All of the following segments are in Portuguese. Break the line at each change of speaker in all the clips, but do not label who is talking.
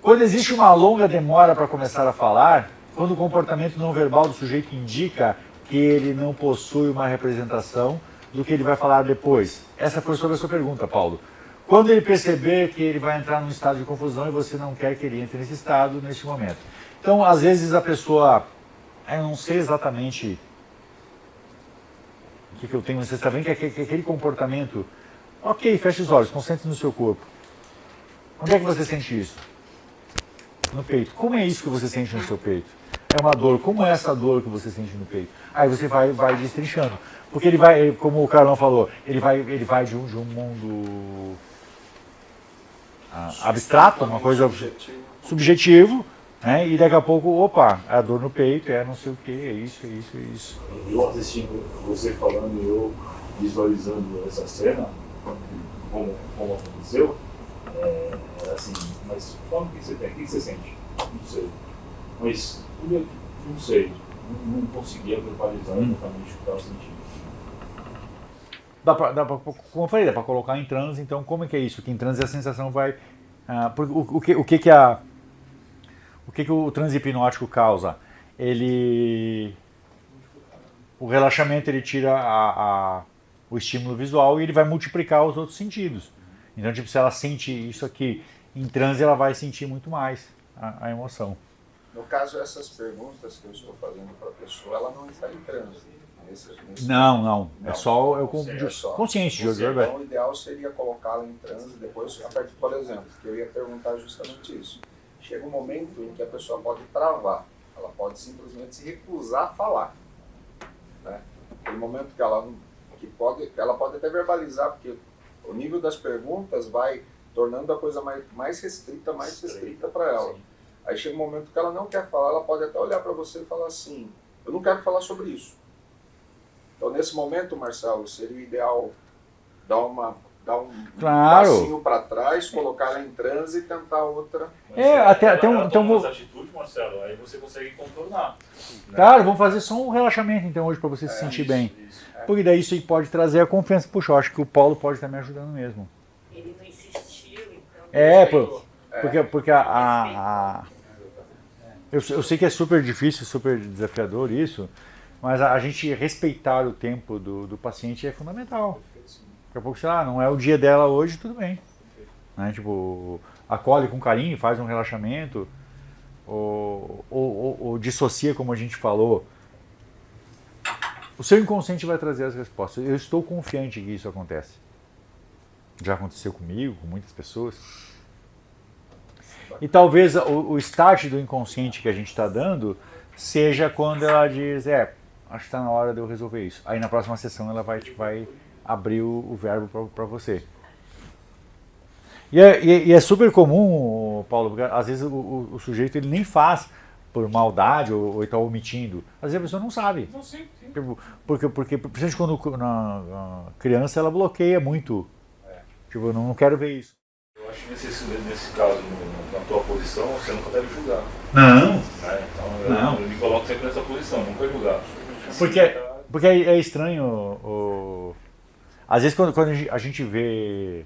Quando existe uma longa demora para começar a falar, quando o comportamento não verbal do sujeito indica que ele não possui uma representação do que ele vai falar depois. Essa foi sobre a sua pergunta, Paulo. Quando ele perceber que ele vai entrar num estado de confusão e você não quer que ele entre nesse estado neste momento. Então, às vezes a pessoa, eu não sei exatamente o que eu tenho, você está vendo que aquele comportamento, ok, feche os olhos, concentre no seu corpo. Onde é que você sente isso? No peito. Como é isso que você sente no seu peito? É uma dor. Como é essa dor que você sente no peito? Aí você vai destrinchando. Porque ele vai, como o Carlão falou, ele vai de um mundo abstrato, uma coisa subjetivo, né? E daqui a pouco, opa, é a dor no peito, é não sei o que, é isso, é isso, é isso.
Eu assistindo você falando e eu visualizando essa cena, como aconteceu, assim, mas fala o que você tem, o que você sente? Não sei. Mas, não sei, não conseguia verbalizar exatamente o que estava sentindo.
Dá pra, como eu falei, dá para colocar em transe, então como é que é isso? Que em transe a sensação vai... o que o transe hipnótico causa? O relaxamento ele tira o estímulo visual e ele vai multiplicar os outros sentidos. Então, tipo, se ela sente isso aqui em transe, ela vai sentir muito mais a emoção.
No caso, essas perguntas que eu estou fazendo para a pessoa, ela não está em transe.
Não. É só consciente, Jorge.
Então, o ideal seria colocá-la em transe depois, por exemplo, que eu ia perguntar justamente isso. Chega um momento em que a pessoa pode travar, ela pode simplesmente se recusar a falar. Né? Aquele momento que ela pode até verbalizar, porque o nível das perguntas vai tornando a coisa mais restrita para ela. Sim. Aí chega um momento que ela não quer falar, ela pode até olhar para você e falar assim, eu não quero falar sobre isso. Então, nesse momento, Marcelo, seria ideal dar um passinho para trás, colocar ela em transe e tentar outra.
Até
umas atitudes, Marcelo, aí você consegue contornar. Né?
Claro, vamos fazer só um relaxamento então hoje para você se sentir bem. Porque daí isso pode trazer a confiança. Puxa, eu acho que o Paulo pode estar me ajudando mesmo.
Ele não insistiu, então...
Porque eu sei que é super difícil, super desafiador isso, mas a gente respeitar o tempo do paciente é fundamental. Daqui a pouco, sei lá, não é o dia dela hoje, tudo bem. Né? Tipo, acolhe com carinho, faz um relaxamento, ou dissocia, como a gente falou. O seu inconsciente vai trazer as respostas. Eu estou confiante que isso acontece. Já aconteceu comigo, com muitas pessoas. E talvez o start do inconsciente que a gente está dando seja quando ela diz, acho que está na hora de eu resolver isso. Aí na próxima sessão ela vai abrir o verbo para você. E é super comum, Paulo, porque às vezes o sujeito ele nem faz por maldade ou está omitindo. Às vezes a pessoa não sabe.
Não, sim.
Porque principalmente quando na criança ela bloqueia muito. Tipo, eu não quero ver isso.
Eu acho que nesse caso, na tua posição, você nunca deve julgar.
Não.
Então eu me coloco sempre nessa posição, nunca julgar.
Porque é estranho. Às vezes quando a gente vê,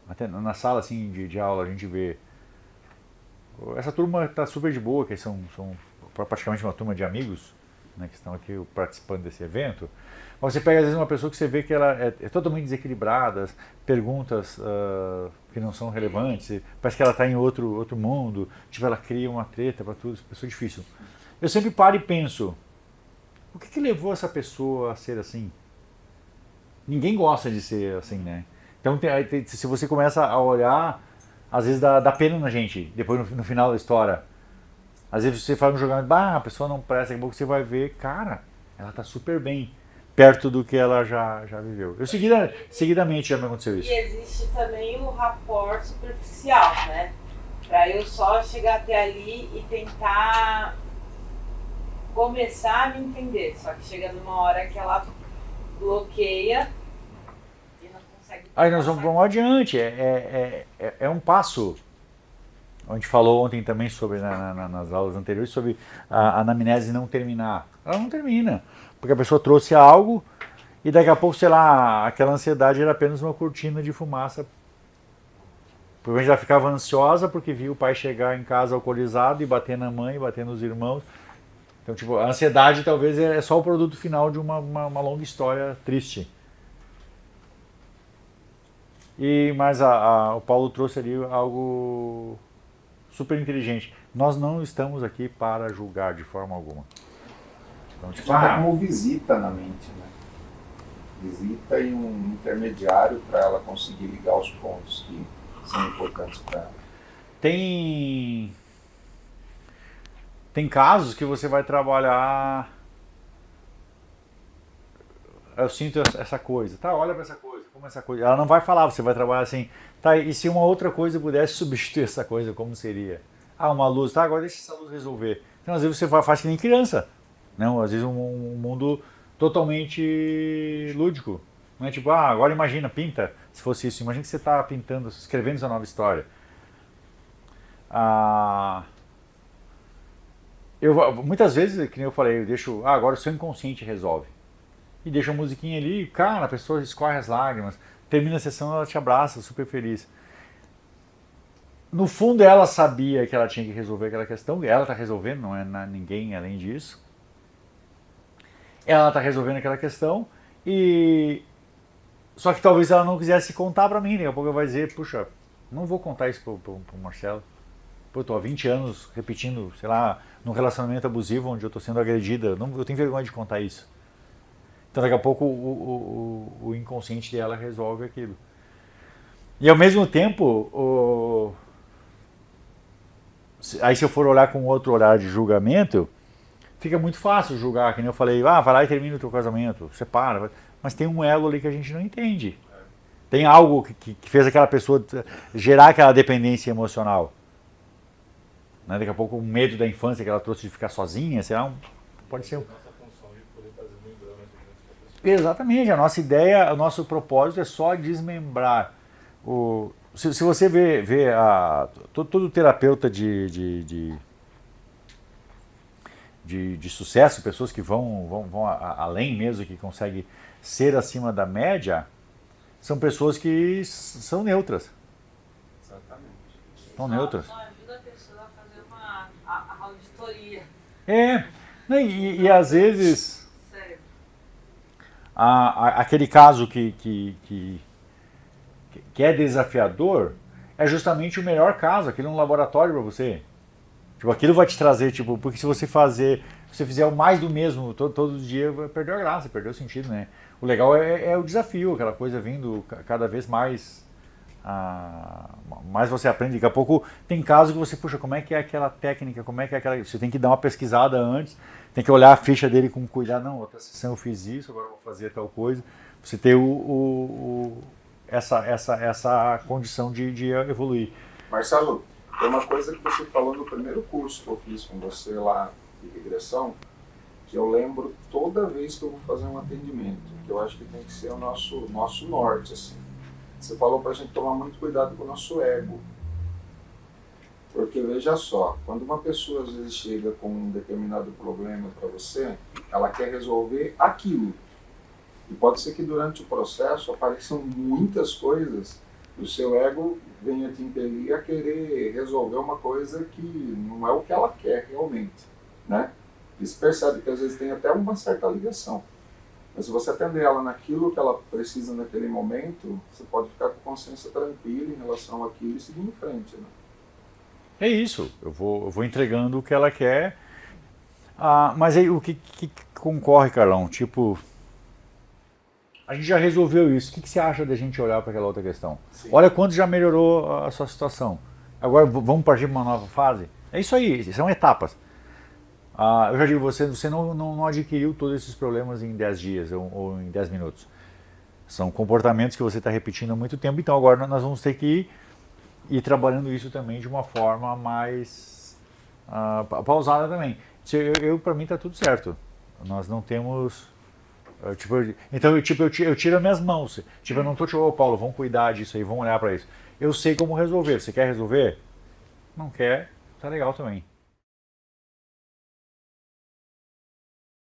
até na sala assim, de aula, a gente vê, essa turma está super de boa, que são praticamente uma turma de amigos, né, que estão aqui participando desse evento. Mas você pega às vezes uma pessoa que você vê que ela é totalmente desequilibrada, perguntas que não são relevantes, parece que ela está em outro mundo, tipo, ela cria uma treta para tudo, pessoa difícil. Eu sempre paro e penso, o que levou essa pessoa a ser assim? Ninguém gosta de ser assim, né? Então, se você começa a olhar, às vezes dá pena na gente, depois no final da história. Às vezes você faz um julgamento, a pessoa não presta, daqui a pouco você vai ver, cara, ela está super bem, perto do que ela já viveu. Seguidamente já me aconteceu isso.
E existe também o rapport superficial, né? Para eu só chegar até ali e tentar começar a me entender. Só que chega numa hora que ela bloqueia e não consegue...
Aí nós vamos adiante, é um passo. A gente falou ontem também sobre, nas aulas anteriores, sobre a anamnese não terminar. Ela não termina, porque a pessoa trouxe algo e daqui a pouco, sei lá, aquela ansiedade era apenas uma cortina de fumaça Provavelmente ela ficava ansiosa porque via o pai chegar em casa alcoolizado e bater na mãe, bater nos irmãos. Então, tipo, a ansiedade talvez é só o produto final de uma longa história triste. Mas o Paulo trouxe ali algo super inteligente. Nós não estamos aqui para julgar de forma alguma. Então, tipo,
Tipo, como visita na mente, né? Visita e um intermediário para ela conseguir ligar os pontos que são importantes para ela.
Tem casos que você vai trabalhar. Eu sinto essa coisa, tá? Olha para essa coisa, como essa coisa. Ela não vai falar, você vai trabalhar assim, tá? E se uma outra coisa pudesse substituir essa coisa, como seria? Ah, uma luz, tá? Agora deixa essa luz resolver. Então, às vezes você faz que nem criança, não? Às vezes um mundo totalmente lúdico. Não é tipo, agora imagina, pinta, se fosse isso. Imagina que você está pintando, escrevendo essa nova história. Muitas vezes, que nem eu falei, eu deixo, agora o seu inconsciente resolve. E deixa a musiquinha ali, cara, a pessoa escorre as lágrimas, termina a sessão, ela te abraça, super feliz. No fundo ela sabia que ela tinha que resolver aquela questão, ela está resolvendo, não é ninguém além disso. Ela está resolvendo aquela questão só que talvez ela não quisesse contar para mim, daqui a pouco ela vai dizer, puxa, não vou contar isso pro Marcelo. Pô, eu tô há 20 anos repetindo, sei lá, num relacionamento abusivo onde eu tô sendo agredida, eu tenho vergonha de contar isso. Então daqui a pouco o inconsciente dela resolve aquilo. E ao mesmo tempo, aí se eu for olhar com outro olhar de julgamento, fica muito fácil julgar, que nem eu falei, vai lá e termina o teu casamento, separa. Mas tem um elo ali que a gente não entende. Tem algo que fez aquela pessoa gerar aquela dependência emocional. Né? Daqui a pouco o medo da infância que ela trouxe de ficar sozinha, sei lá, pode ser.
Nossa função de poder trazer membranas para pessoa.
Exatamente, a nossa ideia, o nosso propósito é só desmembrar. Se você vê todo terapeuta de sucesso, pessoas que vão além mesmo, que conseguem ser acima da média, são pessoas que são neutras.
Exatamente.
São neutras.
Só ajuda a pessoa a fazer a auditoria.
Né, e às vezes
Sério.
aquele caso que é desafiador é justamente o melhor caso, aquele é um laboratório para você. Tipo, aquilo vai te trazer, tipo, porque se você fizer o mais do mesmo todo dia, vai perder a graça, perdeu o sentido, né? O legal é o desafio, aquela coisa vindo cada vez mais, mais você aprende. Daqui a pouco tem casos que você, puxa, como é que é aquela técnica, como é que é aquela... Você tem que dar uma pesquisada antes, tem que olhar a ficha dele com cuidado, não, outra sessão eu fiz isso, agora eu vou fazer tal coisa. Você ter essa condição de evoluir.
Marcelo, tem uma coisa que você falou no primeiro curso que eu fiz com você lá de regressão, que eu lembro toda vez que eu vou fazer um atendimento, que eu acho que tem que ser o nosso norte, assim. Você falou pra gente tomar muito cuidado com o nosso ego. Porque veja só, quando uma pessoa às vezes chega com um determinado problema para você, ela quer resolver aquilo. E pode ser que durante o processo apareçam muitas coisas e o seu ego venha te impelir a querer resolver uma coisa que não é o que ela quer realmente, né? E se percebe que às vezes tem até uma certa ligação. Mas se você atender ela naquilo que ela precisa naquele momento, você pode ficar com consciência tranquila em relação àquilo e seguir em frente, né?
É isso, eu vou entregando o que ela quer. Mas aí o que concorre, Carlão? Tipo, a gente já resolveu isso, o que você acha da gente olhar para aquela outra questão?
Sim.
Olha quanto já melhorou a sua situação. Agora vamos partir para uma nova fase? É isso aí, são etapas. Eu já digo, você não adquiriu todos esses problemas em 10 dias ou em 10 minutos. São comportamentos que você está repetindo há muito tempo, então agora nós vamos ter que ir trabalhando isso também de uma forma mais pausada também. Para mim está tudo certo. Nós não temos... então eu tiro as minhas mãos. Eu não estou tipo, Paulo, vamos cuidar disso aí, vamos olhar para isso. Eu sei como resolver. Você quer resolver? Não quer? Tá legal também.